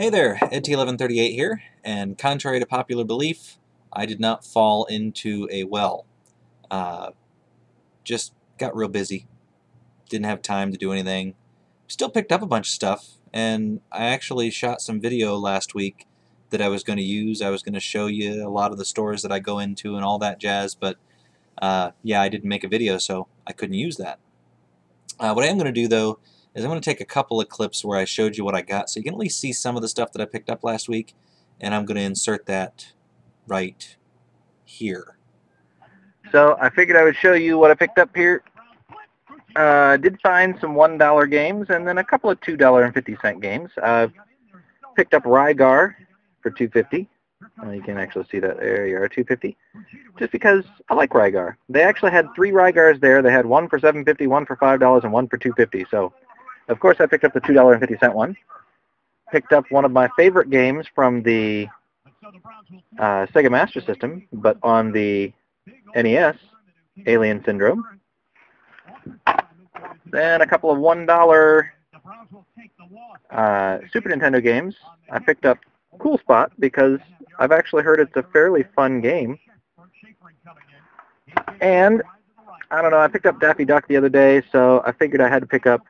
Hey there, EdT1138 here, and contrary to popular belief, I did not fall into a well. Just got real busy, didn't have time to do anything. Still picked up a bunch of stuff, and I actually shot some video last week that I was going to use. I was going to show you a lot of the stores that I go into and all that jazz, but yeah, I didn't make a video, so I couldn't use that. What I am going to do, though, is I'm going to take a couple of clips where I showed you what I got, so you can at least see some of the stuff that I picked up last week, and I'm going to insert that right here. So I figured I would show you what I picked up here. I did find some $1 games and then a couple of $2.50 games. I picked up Rygar for $2.50. You can actually see that there you are, $2.50. Just because I like Rygar. They actually had 3 Rygars there. They had one for $7.50, one for $5, and one for $2.50. So, of course, I picked up the $2.50 one. Picked up one of my favorite games from the Sega Master System, but on the NES, Alien Syndrome. Then a couple of $1 Super Nintendo games. I picked up Cool Spot because I've actually heard it's a fairly fun game. And, I don't know, I picked up Daffy Duck the other day, so I figured I had to pick up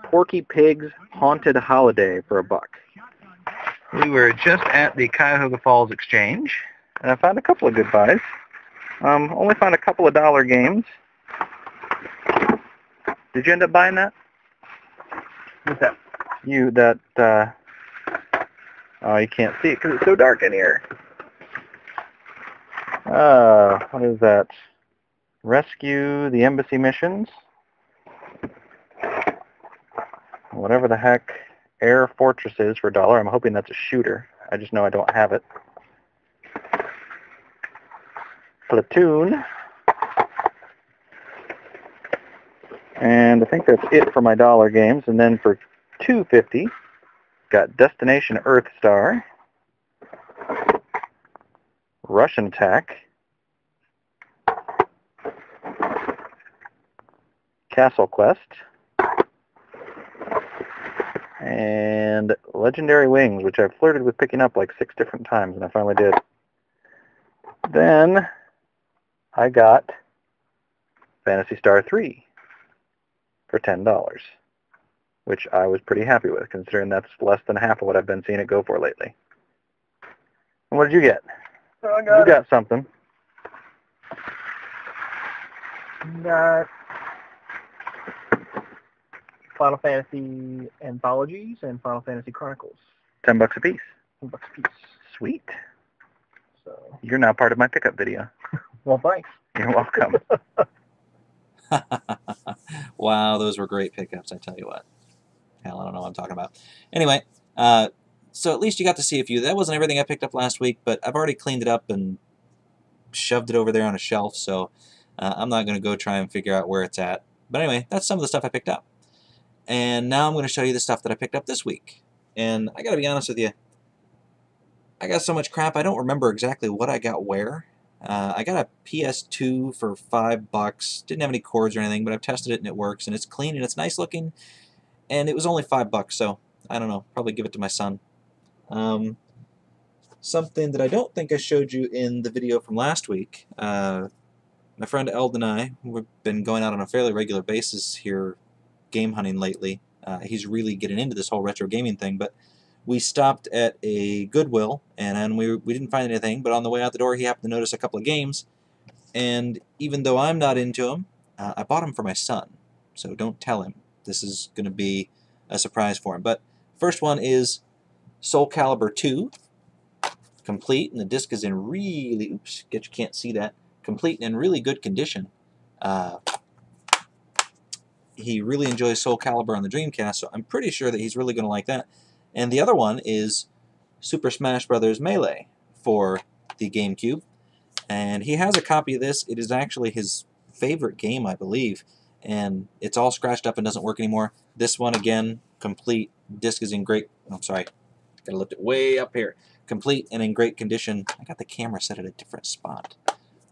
Porky Pig's Haunted Holiday for $1. We were just at the Cuyahoga Falls Exchange, and I found a couple of good buys. Only found a couple of dollar games. Did you end up buying that? What's that? Oh, you can't see it because it's so dark in here. What is that? Rescue the Embassy Missions. Whatever the heck Air Fortress is for $1. I'm hoping that's a shooter. I just know I don't have it. Platoon. And I think that's it for my dollar games. And then for $2.50, got Destination Earthstar, Russian Attack, Castle Quest, and Legendary Wings, which I've flirted with picking up like 6 different times, and I finally did. Then I got Phantasy Star 3 for $10, which I was pretty happy with, considering that's less than half of what I've been seeing it go for lately. And what did you get? You got something. Got Final Fantasy Anthologies and Final Fantasy Chronicles. $10 a piece. $10 a piece. Sweet. So. You're now part of my pickup video. Well, thanks. You're welcome. Wow, those were great pickups, I tell you what. Hell, I don't know what I'm talking about. Anyway, so at least you got to see a few. That wasn't everything I picked up last week, but I've already cleaned it up and shoved it over there on a shelf, so I'm not going to go try and figure out where it's at. But anyway, that's some of the stuff I picked up. And now I'm going to show you the stuff that I picked up this week. And I got to be honest with you, I got so much crap, I don't remember exactly what I got where. I got a PS2 for $5. Didn't have any cords or anything, but I've tested it and it works, and it's clean and it's nice looking. And it was only $5, so I don't know, probably give it to my son. Something that I don't think I showed you in the video from last week, my friend Eldon and I, we've been going out on a fairly regular basis here game hunting lately. He's really getting into this whole retro gaming thing, but we stopped at a Goodwill, and we didn't find anything, but on the way out the door he happened to notice a couple of games, and even though I'm not into them, I bought them for my son, so don't tell him. This is going to be a surprise for him. But first one is Soul Calibur 2, complete, and the disc is in really, oops, you can't see that, complete and in really good condition. He really enjoys Soul Calibur on the Dreamcast, so I'm pretty sure that he's really going to like that. And the other one is Super Smash Bros. Melee for the GameCube. And he has a copy of this. It is actually his favorite game, I believe. And it's all scratched up and doesn't work anymore. This one, again, complete. Disc is in great... I'm sorry. Got to lift it way up here. Complete and in great condition. I got the camera set at a different spot.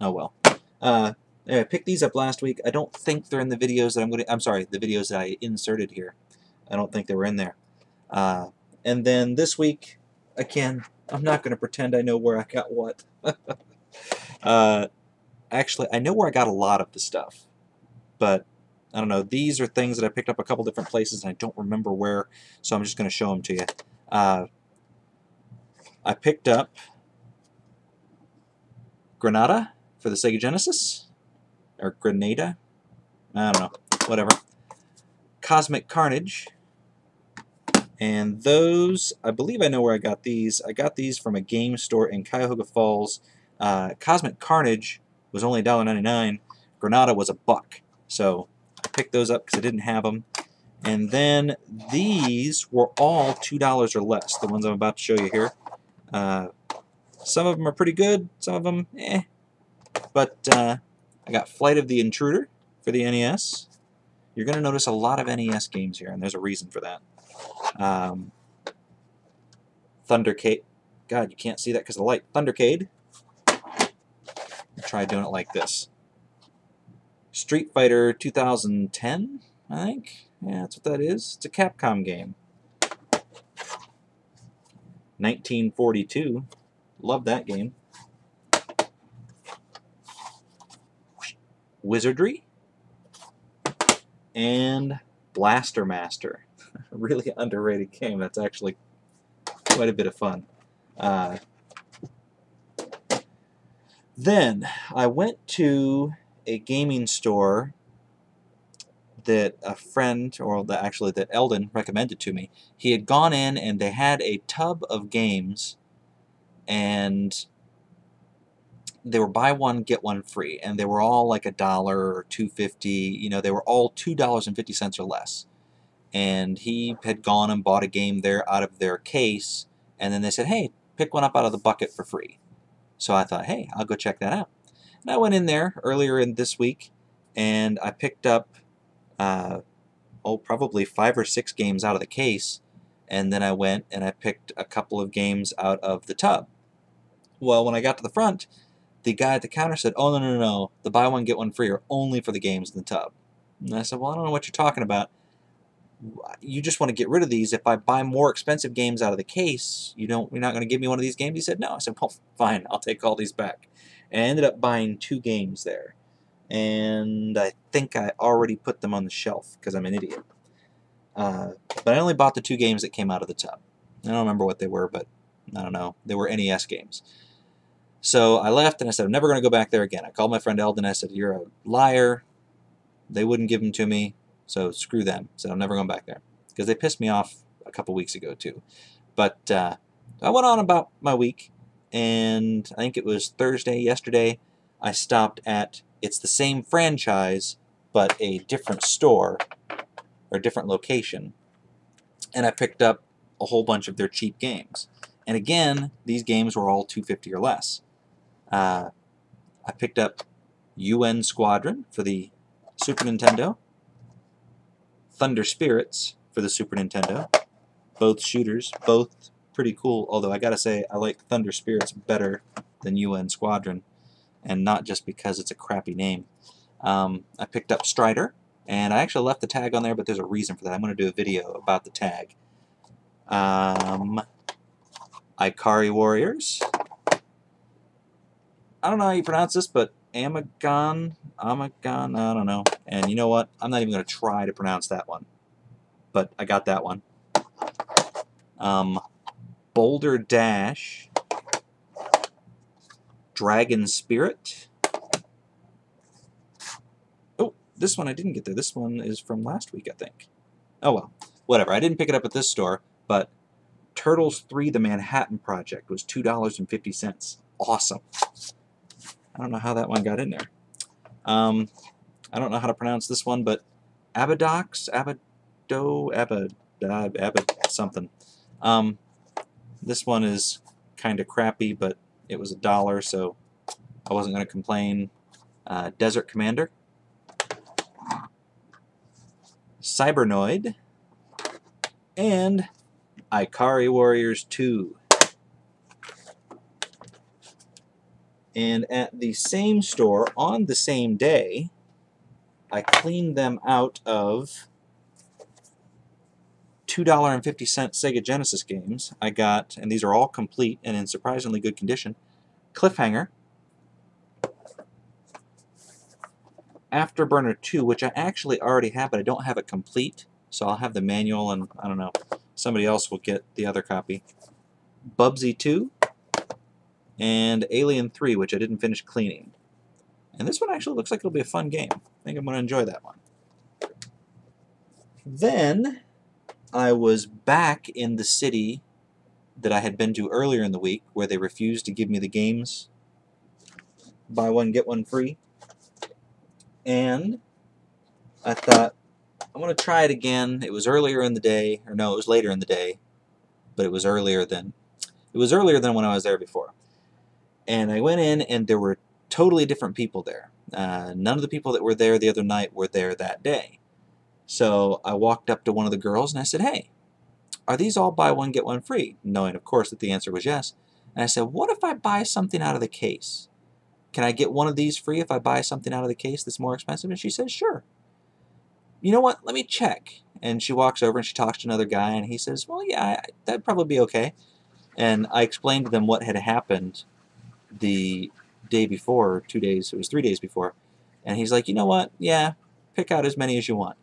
Oh, well. I picked these up last week. I don't think they're in the videos that I'm going to... I'm sorry, the videos that I inserted here. I don't think they were in there. And then this week, Again, I'm not going to pretend I know where I got what. Actually, I know where I got a lot of the stuff, but I don't know. These are things that I picked up a couple different places, and I don't remember where, so I'm just going to show them to you. I picked up Granada for the Sega Genesis, or Grenada, I don't know, whatever. Cosmic Carnage, and those, I believe I know where I got these. I got these from a game store in Cuyahoga Falls. Cosmic Carnage was only $1.99. Granada was $1, so I picked those up because I didn't have them. And then these were all $2 or less, the ones I'm about to show you here. Some of them are pretty good, some of them, eh. But I got Flight of the Intruder for the NES. You're going to notice a lot of NES games here, and there's a reason for that. Thundercade. God, you can't see that because of the light. Thundercade. Try doing it like this. Street Fighter 2010, I think. Yeah, that's what that is. It's a Capcom game. 1942. Love that game. Wizardry. And Blaster Master. A really underrated game. That's actually quite a bit of fun. Then I went to a gaming store that a friend, or actually that Eldon recommended to me. He had gone in and they had a tub of games, and they were buy one get one free, and they were all like $1 or $2.50. You know, they were all $2.50 or less. And he had gone and bought a game there out of their case, and then they said, "Hey, pick one up out of the bucket for free." So I thought, hey, I'll go check that out. And I went in there earlier in this week, and I picked up, probably 5 or 6 games out of the case, and then I went and I picked a couple of games out of the tub. Well, when I got to the front, the guy at the counter said, "Oh, no, the buy one, get one free are only for the games in the tub." And I said, "Well, I don't know what you're talking about. You just want to get rid of these. If I buy more expensive games out of the case, you're not going to give me one of these games?" He said, "No." I said, "Well, fine, I'll take all these back." And I ended up buying 2 games there. And I think I already put them on the shelf because I'm an idiot. But I only bought the 2 games that came out of the tub. I don't remember what they were, but I don't know. They were NES games. So I left and I said, I'm never going to go back there again. I called my friend Eldon and I said, "You're a liar. They wouldn't give them to me, so screw them." I said, "I'm never going back there." Because they pissed me off a couple weeks ago too. But I went on about my week, and I think it was Thursday, yesterday, I stopped at, it's the same franchise, but a different store, or a different location, and I picked up a whole bunch of their cheap games. And again, these games were all $2.50 or less. I picked up UN Squadron for the Super Nintendo, Thunder Spirits for the Super Nintendo, both shooters, both pretty cool, although I gotta say I like Thunder Spirits better than UN Squadron, and not just because it's a crappy name. I picked up Strider, and I actually left the tag on there, but there's a reason for that. I'm going to do a video about the tag. Ikari Warriors. I don't know how you pronounce this, but Amagon, I don't know. And you know what? I'm not even going to try to pronounce that one. But I got that one. Boulder Dash. Dragon Spirit. Oh, this one I didn't get there. This one is from last week, I think. Oh well, whatever. I didn't pick it up at this store, but Turtles 3: The Manhattan Project was $2.50. Awesome. I don't know how that one got in there. I don't know how to pronounce this one, but Abadox, Abad something. This one is kind of crappy, but it was $1, so I wasn't going to complain. Desert Commander, Cybernoid, and Ikari Warriors 2. And at the same store, on the same day, I cleaned them out of $2.50 Sega Genesis games. I got, and these are all complete and in surprisingly good condition, Cliffhanger, Afterburner 2, which I actually already have, but I don't have it complete, so I'll have the manual, and I don't know, somebody else will get the other copy. Bubsy 2, and Alien 3, which I didn't finish cleaning. And this one actually looks like it'll be a fun game. I think I'm going to enjoy that one. Then I was back in the city that I had been to earlier in the week, where they refused to give me the games buy one, get one free. And I thought, I'm going to try it again. It was earlier in the day, or no, it was later in the day, but it was earlier than when I was there before. And I went in, and there were totally different people there. None of the people that were there the other night were there that day. So I walked up to one of the girls, and I said, hey, are these all buy one, get one free? Knowing, of course, that the answer was yes. And I said, what if I buy something out of the case? Can I get one of these free if I buy something out of the case that's more expensive? And she says, sure. You know what? Let me check. And she walks over and she talks to another guy, and he says, well, yeah, that'd probably be okay. And I explained to them what had happened the day before, 2 days, it was 3 days before. And he's like, you know what? Yeah, pick out as many as you want.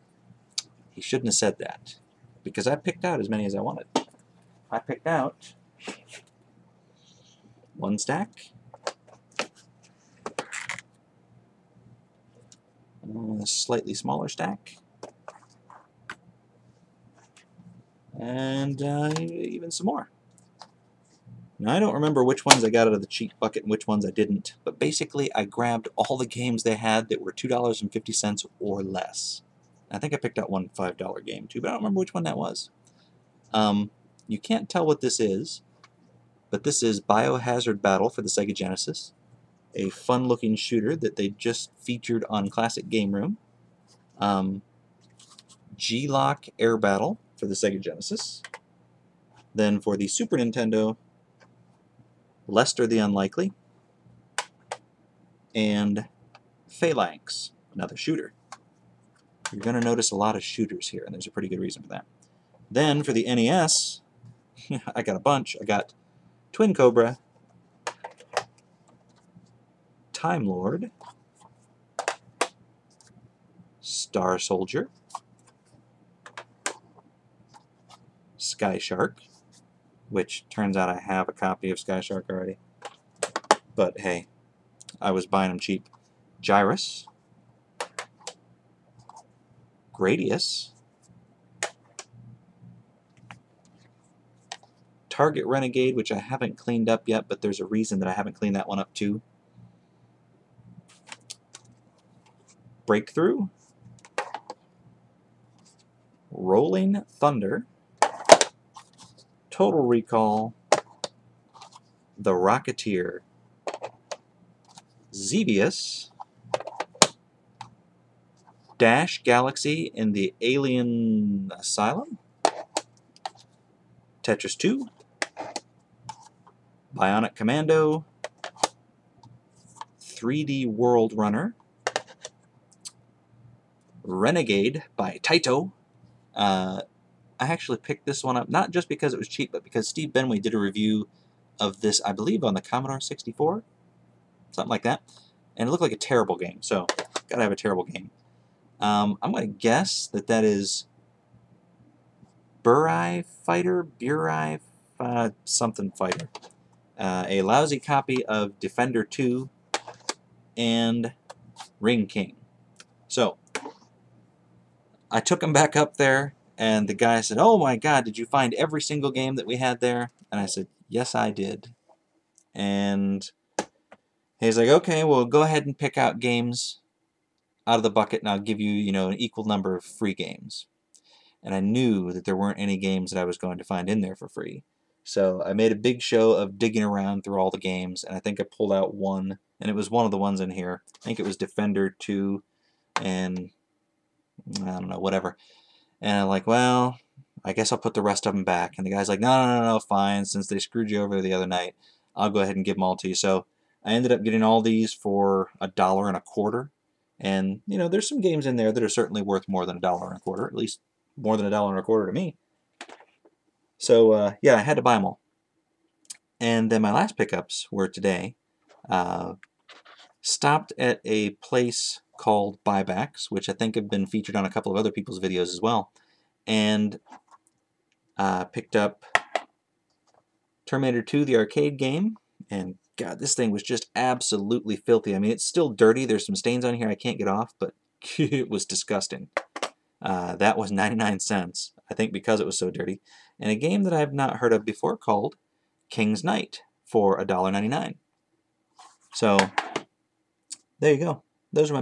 He shouldn't have said that, because I picked out as many as I wanted. I picked out one stack, a slightly smaller stack, and even some more. Now, I don't remember which ones I got out of the cheap bucket and which ones I didn't, but basically I grabbed all the games they had that were $2.50 or less. I think I picked out one $5 game too, but I don't remember which one that was. You can't tell what this is, but this is Biohazard Battle for the Sega Genesis, a fun-looking shooter that they just featured on Classic Game Room. G-Lock Air Battle for the Sega Genesis. Then for the Super Nintendo, Lester the Unlikely, and Phalanx, another shooter. You're going to notice a lot of shooters here, and there's a pretty good reason for that. Then for the NES, I got a bunch. I got Twin Cobra, Time Lord, Star Soldier, Sky Shark, which turns out I have a copy of Sky Shark already. But hey, I was buying them cheap. Gyrus, Gradius, Target Renegade, which I haven't cleaned up yet, but there's a reason that I haven't cleaned that one up too. Breakthrough, Rolling Thunder, Total Recall, The Rocketeer, Xevious, Dash Galaxy in the Alien Asylum, Tetris 2, Bionic Commando, 3D World Runner, Renegade by Taito. I actually picked this one up not just because it was cheap, but because Steve Benway did a review of this, I believe, on the Commodore 64, something like that, and it looked like a terrible game, so gotta have a terrible game. I'm going to guess that that is Burai Fighter, something Fighter. A lousy copy of Defender 2 and Ring King. So, I took them back up there, and the guy said, oh my god, did you find every single game that we had there? And I said, yes, I did. And he's like, okay, well, go ahead and pick out games out of the bucket, and I'll give you, an equal number of free games. And I knew that there weren't any games that I was going to find in there for free. So I made a big show of digging around through all the games, and I think I pulled out one, and it was one of the ones in here. I think it was Defender 2, and I don't know, whatever. And I'm like, well, I guess I'll put the rest of them back. And the guy's like, no, fine. Since they screwed you over the other night, I'll go ahead and give them all to you. So I ended up getting all these for $1.25. And, there's some games in there that are certainly worth more than $1.25, at least more than $1.25 to me. So yeah, I had to buy them all. And then my last pickups were today. Stopped at a place called Buybacks, which I think have been featured on a couple of other people's videos as well, and picked up Terminator 2, the arcade game, and God, this thing was just absolutely filthy. I mean, it's still dirty. There's some stains on here I can't get off, but it was disgusting. That was 99 cents, I think because it was so dirty. And a game that I have not heard of before called King's Knight for $1.99. So, there you go. Those are my